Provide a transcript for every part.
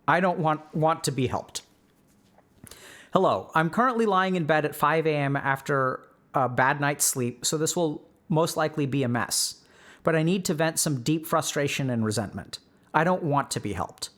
I don't want to be helped. Hello, I'm currently lying in bed at 5 a.m. after a bad night's sleep, so this will most likely be a mess. But I need to vent some deep frustration and resentment. I don't want to be helped.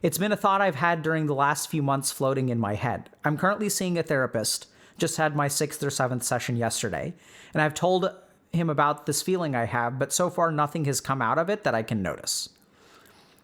It's been a thought I've had during the last few months floating in my head. I'm currently seeing a therapist, just had my 6th or 7th session yesterday, and I've told him about this feeling I have, but so far nothing has come out of it that I can notice.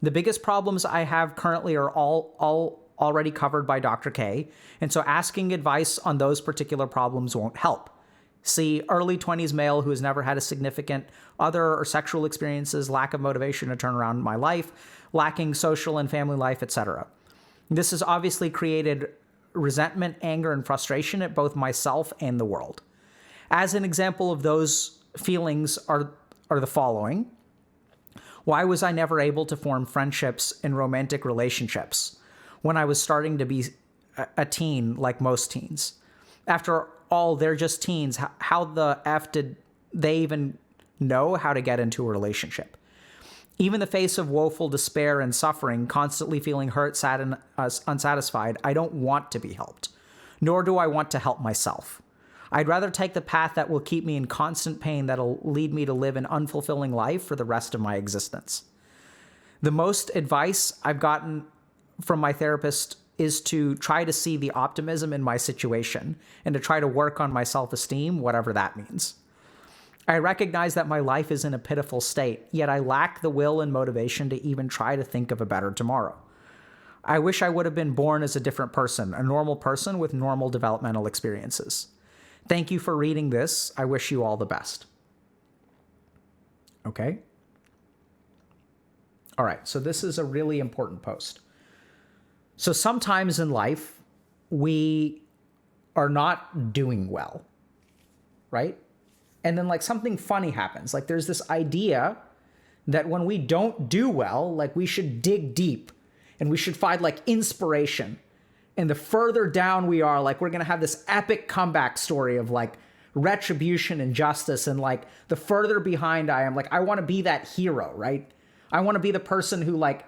The biggest problems I have currently are all already covered by Dr. K, and so asking advice on those particular problems won't help. See, early 20s male who has never had a significant other or sexual experiences, lack of motivation to turn around my life, lacking social and family life, etc. This has obviously created resentment, anger, and frustration at both myself and the world. As an example of those feelings are the following. Why was I never able to form friendships and romantic relationships when I was starting to be a teen like most teens? After all, they're just teens. How the F did they even know how to get into a relationship? Even in the face of woeful despair and suffering, constantly feeling hurt, sad, and unsatisfied, I don't want to be helped, nor do I want to help myself. I'd rather take the path that will keep me in constant pain, that'll lead me to live an unfulfilling life for the rest of my existence. The most advice I've gotten from my therapist is to try to see the optimism in my situation and to try to work on my self-esteem, whatever that means. I recognize that my life is in a pitiful state, yet I lack the will and motivation to even try to think of a better tomorrow. I wish I would have been born as a different person, a normal person with normal developmental experiences. Thank you for reading this. I wish you all the best. Okay? All right, so this is a really important post. So sometimes in life, we are not doing well, right? And then like something funny happens. Like there's this idea that when we don't do well, like we should dig deep and we should find like inspiration. And the further down we are, like we're going to have this epic comeback story of like retribution and justice. And like the further behind I am, like I want to be that hero, right? I want to be the person who like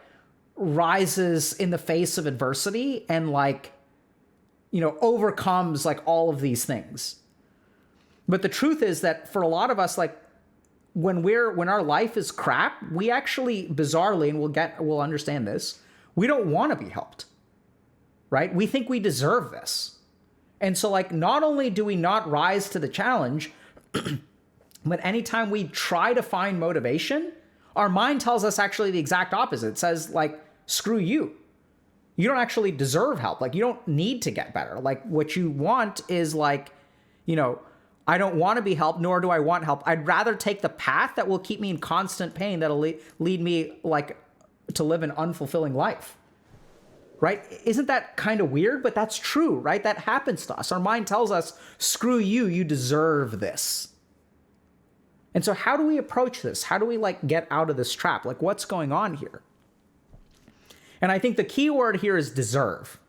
rises in the face of adversity and like, you know, overcomes like all of these things. But the truth is that for a lot of us, like when our life is crap, we actually bizarrely, and we'll understand this, we don't want to be helped, right? We think we deserve this. And so like, not only do we not rise to the challenge, but anytime we try to find motivation, our mind tells us actually the exact opposite. It says like, screw you. You don't actually deserve help. Like you don't need to get better. Like what you want is like, you know, I don't want to be helped, nor do I want help. I'd rather take the path that will keep me in constant pain, that'll lead me like to live an unfulfilling life, right? Isn't that kind of weird? But that's true, right? That happens to us. Our mind tells us, screw you, you deserve this. And so how do we approach this? How do we like get out of this trap? Like what's going on here? And I think the key word here is deserve,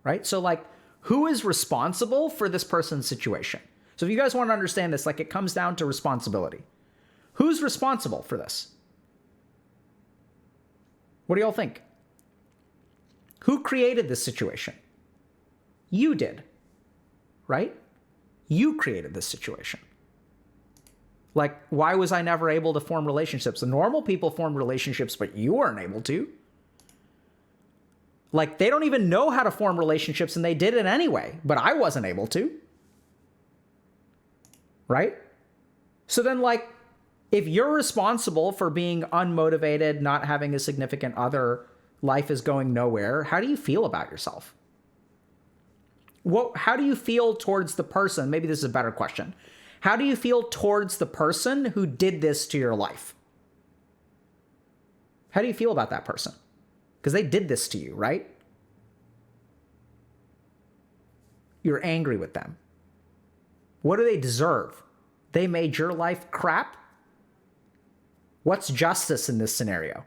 right? So like, who is responsible for this person's situation? So if you guys want to understand this, like it comes down to responsibility. Who's responsible for this? What do y'all think? Who created this situation? You did, right? You created this situation. Like, why was I never able to form relationships? The normal people formed relationships, but you weren't able to. Like, they don't even know how to form relationships, and they did it anyway, but I wasn't able to. Right? So then, like, if you're responsible for being unmotivated, not having a significant other, life is going nowhere, how do you feel about yourself? How do you feel towards the person? Maybe this is a better question. How do you feel towards the person who did this to your life? How do you feel about that person? Because they did this to you, right? You're angry with them. What do they deserve? They made your life crap? What's justice in this scenario?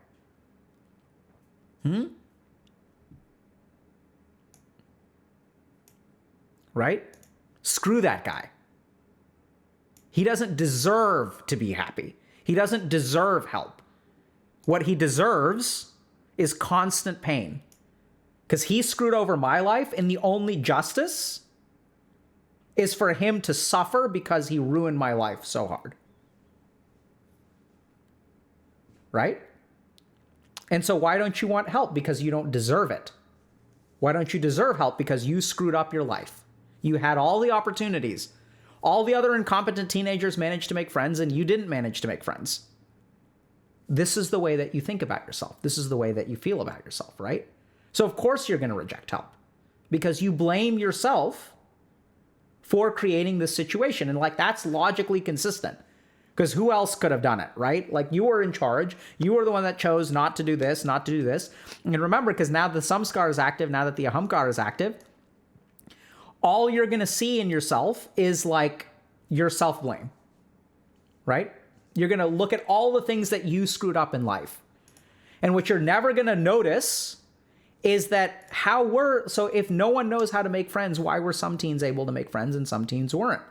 Right? Screw that guy. He doesn't deserve to be happy. He doesn't deserve help. What he deserves is constant pain. Because he screwed over my life, and the only justice is for him to suffer because he ruined my life so hard. Right? And so why don't you want help? Because you don't deserve it. Why don't you deserve help? Because you screwed up your life. You had all the opportunities. All the other incompetent teenagers managed to make friends, and you didn't manage to make friends. This is the way that you think about yourself. This is the way that you feel about yourself, right? So of course you're going to reject help because you blame yourself for creating this situation. And like, that's logically consistent because who else could have done it, right? Like, you were in charge. You were the one that chose not to do this, not to do this. And remember, because now the samskara is active, now that the ahamkara is active, all you're going to see in yourself is like your self-blame, right? You're going to look at all the things that you screwed up in life. And what you're never going to notice is that so if no one knows how to make friends, why were some teens able to make friends and some teens weren't?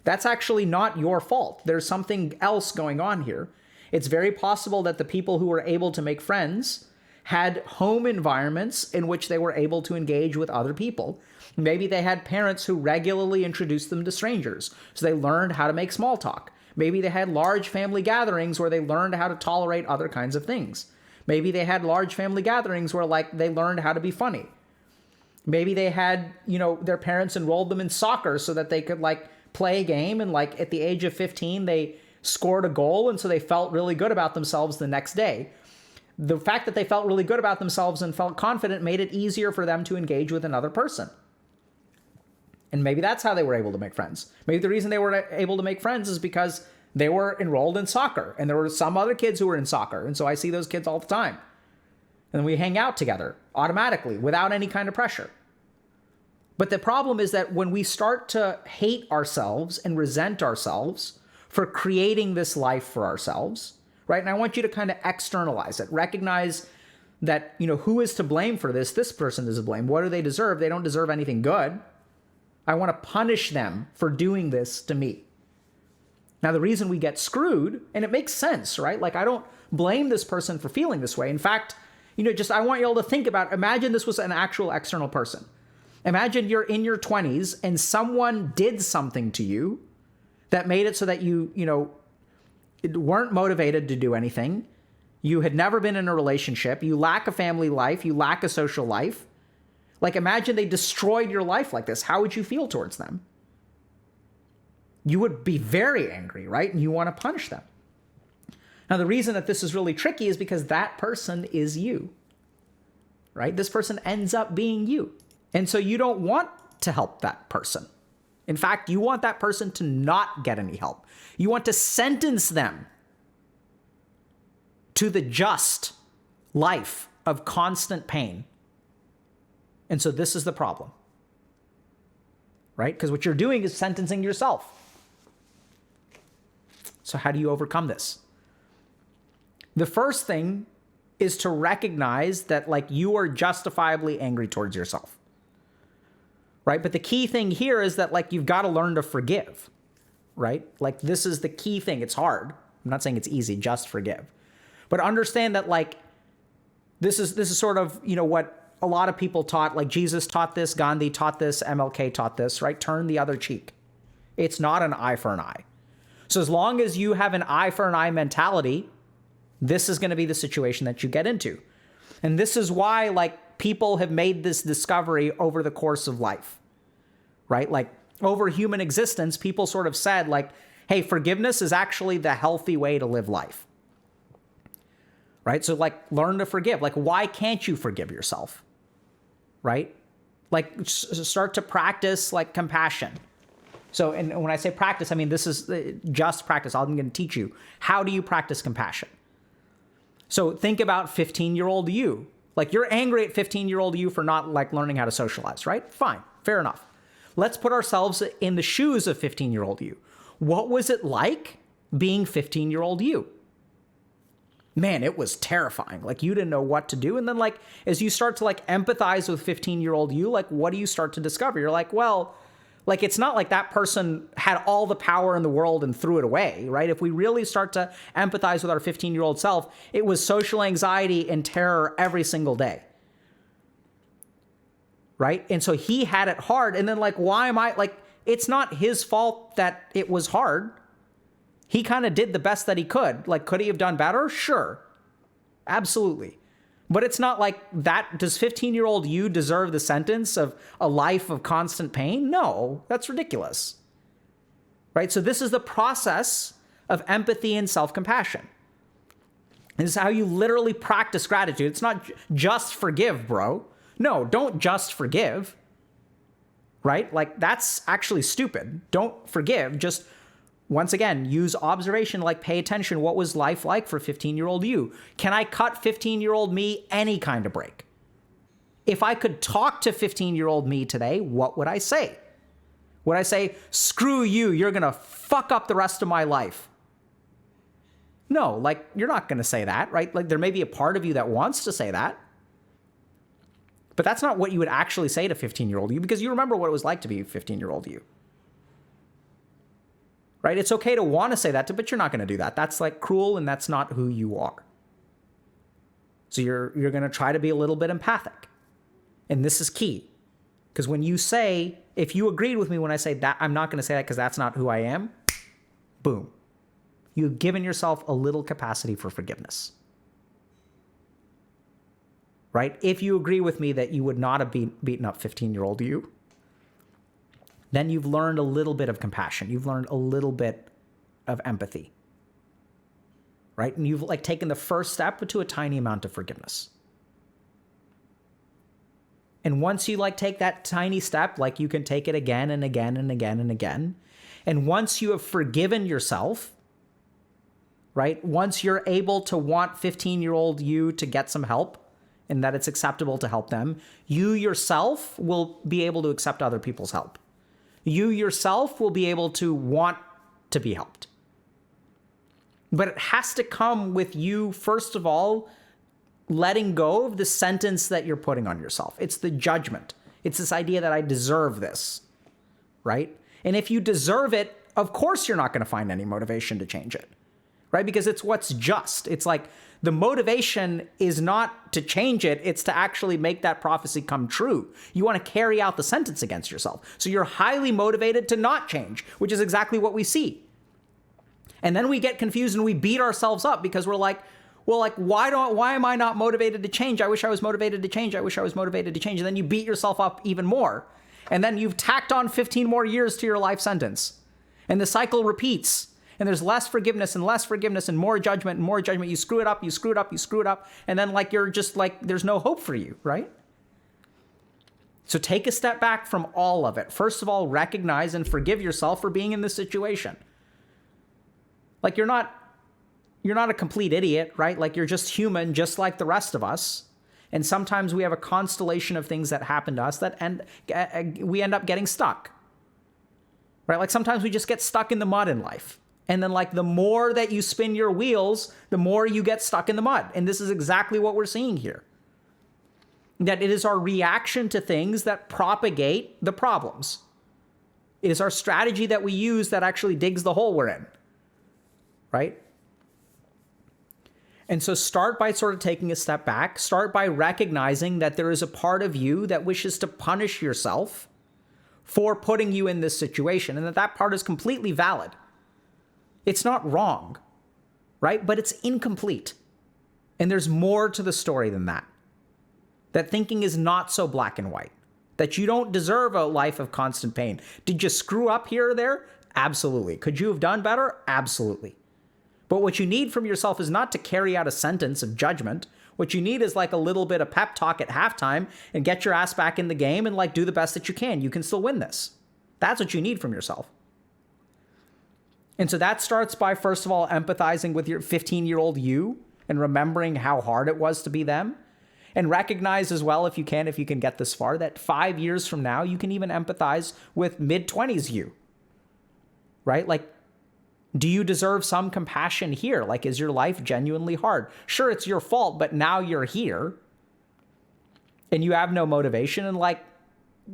That's actually not your fault. There's something else going on here. It's very possible that the people who were able to make friends had home environments in which they were able to engage with other people. Maybe they had parents who regularly introduced them to strangers, so they learned how to make small talk. Maybe they had large family gatherings where they learned how to tolerate other kinds of things. Maybe they had large family gatherings where like they learned how to be funny. Maybe they had, their parents enrolled them in soccer so that they could like play a game, and like at the age of 15, they scored a goal, and so they felt really good about themselves the next day. The fact that they felt really good about themselves and felt confident made it easier for them to engage with another person. And maybe that's how they were able to make friends. Maybe the reason they were able to make friends is because they were enrolled in soccer, and there were some other kids who were in soccer. And so I see those kids all the time. And we hang out together automatically without any kind of pressure. But the problem is that when we start to hate ourselves and resent ourselves for creating this life for ourselves, right? And I want you to kind of externalize it. Recognize that, who is to blame for this? This person is to blame. What do they deserve? They don't deserve anything good. I want to punish them for doing this to me. Now, the reason we get screwed, and it makes sense, right? Like, I don't blame this person for feeling this way. In fact, I want you all to think about, imagine this was an actual external person. Imagine you're in your 20s and someone did something to you that made it so that you weren't motivated to do anything. You had never been in a relationship. You lack a family life. You lack a social life. Like, imagine they destroyed your life like this. How would you feel towards them? You would be very angry, right? And you want to punish them. Now, the reason that this is really tricky is because that person is you, right? This person ends up being you. And so you don't want to help that person. In fact, you want that person to not get any help. You want to sentence them to the just life of constant pain. And so this is the problem, right? Because what you're doing is sentencing yourself. So how do you overcome this? The first thing is to recognize that like you are justifiably angry towards yourself, right? But the key thing here is that like you've got to learn to forgive, right? Like this is the key thing. It's hard. I'm not saying it's easy, just forgive. But understand that like this is sort of, what a lot of people taught, like Jesus taught this, Gandhi taught this, MLK taught this, right? Turn the other cheek. It's not an eye for an eye. So as long as you have an eye for an eye mentality, this is going to be the situation that you get into. And this is why like people have made this discovery over the course of life, right? Like over human existence, people sort of said like, hey, forgiveness is actually the healthy way to live life, right? So like learn to forgive. Like, why can't you forgive yourself, right? Like start to practice like compassion. So, and when I say practice, I mean, this is just practice. I'm going to teach you. How do you practice compassion? So think about 15-year-old you. Like you're angry at 15-year-old you for not like learning how to socialize, right? Fine. Fair enough. Let's put ourselves in the shoes of 15-year-old you. What was it like being 15-year-old you? Man, it was terrifying. Like you didn't know what to do. And then like, as you start to like empathize with 15-year-old you, like what do you start to discover? You're like, well, Like, it's not like that person had all the power in the world and threw it away, right? If we really start to empathize with our 15-year-old self, it was social anxiety and terror every single day, right? And so he had it hard. And then, like, why am I, like, it's not his fault that it was hard. He kind of did the best that he could. Like, could he have done better? Sure. Absolutely. But it's not like that. Does 15-year-old you deserve the sentence of a life of constant pain? No, that's ridiculous. Right? So this is the process of empathy and self-compassion. This is how you literally practice gratitude. It's not just forgive, bro. No, don't just forgive. Right? Like, that's actually stupid. Don't forgive. Just, once again, use observation, like pay attention. What was life like for 15-year-old you? Can I cut 15-year-old me any kind of break? If I could talk to 15-year-old me today, what would I say? Would I say, screw you, you're going to fuck up the rest of my life? No, like, you're not going to say that, right? Like, there may be a part of you that wants to say that. But that's not what you would actually say to 15-year-old you, because you remember what it was like to be 15-year-old you. Right? It's okay to want to say that, but you're not going to do that. That's like cruel, and that's not who you are. So you're going to try to be a little bit empathic. And this is key. Because when you say, if you agreed with me when I say that, I'm not going to say that because that's not who I am, boom. You've given yourself a little capacity for forgiveness. Right? If you agree with me that you would not have beaten up 15-year-old you, then you've learned a little bit of compassion. You've learned a little bit of empathy. Right? And you've like taken the first step to a tiny amount of forgiveness. And once you like take that tiny step, like you can take it again and again and again and again. And once you have forgiven yourself, right? Once you're able to want 15-year-old you to get some help, and that it's acceptable to help them, you yourself will be able to accept other people's help. You yourself will be able to want to be helped. But it has to come with you, first of all, letting go of the sentence that you're putting on yourself. It's the judgment. It's this idea that I deserve this, right? And if you deserve it, of course you're not going to find any motivation to change it, right? Because it's what's just. It's like, the motivation is not to change it, it's to actually make that prophecy come true. You want to carry out the sentence against yourself. So you're highly motivated to not change, which is exactly what we see. And then we get confused and we beat ourselves up because we're like, well, like, why am I not motivated to change? I wish I was motivated to change. I wish I was motivated to change. And then you beat yourself up even more. And then you've tacked on 15 more years to your life sentence. And the cycle repeats. And there's less forgiveness and more judgment and more judgment. You screw it up, you screw it up, you screw it up. And then like you're just like, there's no hope for you, right? So take a step back from all of it. First of all, recognize and forgive yourself for being in this situation. Like you're not a complete idiot, right? Like you're just human, just like the rest of us. And sometimes we have a constellation of things that happen to us that we end up getting stuck, right? Like sometimes we just get stuck in the mud in life. And then like the more that you spin your wheels, the more you get stuck in the mud. And this is exactly what we're seeing here. That it is our reaction to things that propagate the problems. It is our strategy that we use that actually digs the hole we're in, right? And so start by sort of taking a step back. Start by recognizing that there is a part of you that wishes to punish yourself for putting you in this situation, and that part is completely valid. It's not wrong, right? But it's incomplete. And there's more to the story than that. That thinking is not so black and white. That you don't deserve a life of constant pain. Did you screw up here or there? Absolutely. Could you have done better? Absolutely. But what you need from yourself is not to carry out a sentence of judgment. What you need is like a little bit of pep talk at halftime and get your ass back in the game and like do the best that you can. You can still win this. That's what you need from yourself. And so that starts by, first of all, empathizing with your 15-year-old you and remembering how hard it was to be them. And recognize as well, if you can get this far, that 5 years from now, you can even empathize with mid-20s you, right? Like, do you deserve some compassion here? Like, is your life genuinely hard? Sure, it's your fault, but now you're here and you have no motivation. And like,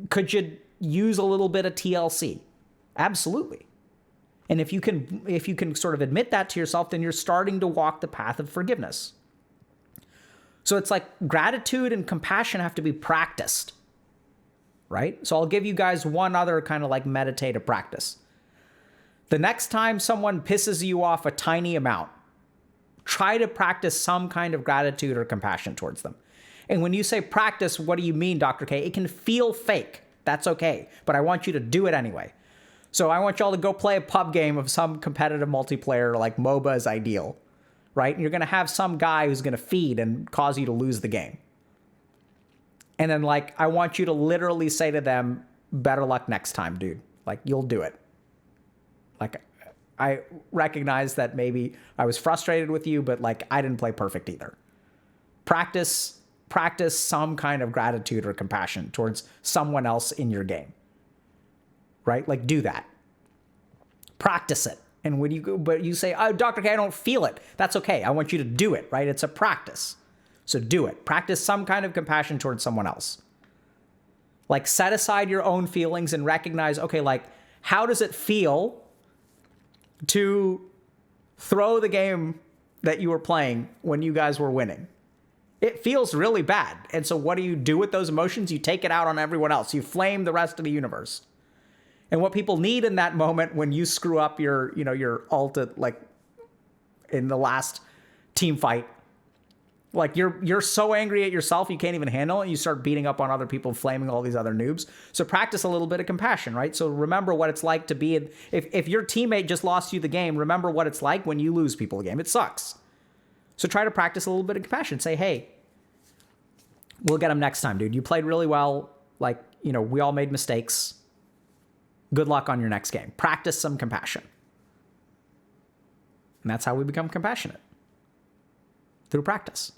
could you use a little bit of TLC. Absolutely. And if you can sort of admit that to yourself, then you're starting to walk the path of forgiveness. So it's like gratitude and compassion have to be practiced, right? So I'll give you guys one other kind of like meditative practice. The next time someone pisses you off a tiny amount, try to practice some kind of gratitude or compassion towards them. And when you say practice, what do you mean, Dr. K? It can feel fake. That's okay. But I want you to do it anyway. So I want y'all to go play a pub game of some competitive multiplayer, like MOBA is ideal, right? And you're going to have some guy who's going to feed and cause you to lose the game. And then, like, I want you to literally say to them, better luck next time, dude. Like, you'll do it. Like, I recognize that maybe I was frustrated with you, but, like, I didn't play perfect either. Practice some kind of gratitude or compassion towards someone else in your game. Right? Like, do that. Practice it. And when you go, but you say, oh, Dr. K, I don't feel it. That's okay. I want you to do it, right? It's a practice. So do it. Practice some kind of compassion towards someone else. Like, set aside your own feelings and recognize, okay, like, how does it feel to throw the game that you were playing when you guys were winning? It feels really bad. And so what do you do with those emotions? You take it out on everyone else. You flame the rest of the universe. And what people need in that moment when you screw up your ult, like in the last team fight, like you're so angry at yourself you can't even handle it. You start beating up on other people, flaming all these other noobs. So practice a little bit of compassion, right? So remember what it's like to be if your teammate just lost you the game, remember what it's like when you lose people the game. It sucks. So try to practice a little bit of compassion. Say, hey, we'll get them next time, dude. You played really well. Like, we all made mistakes. Good luck on your next game. Practice some compassion. And that's how we become compassionate. Through practice.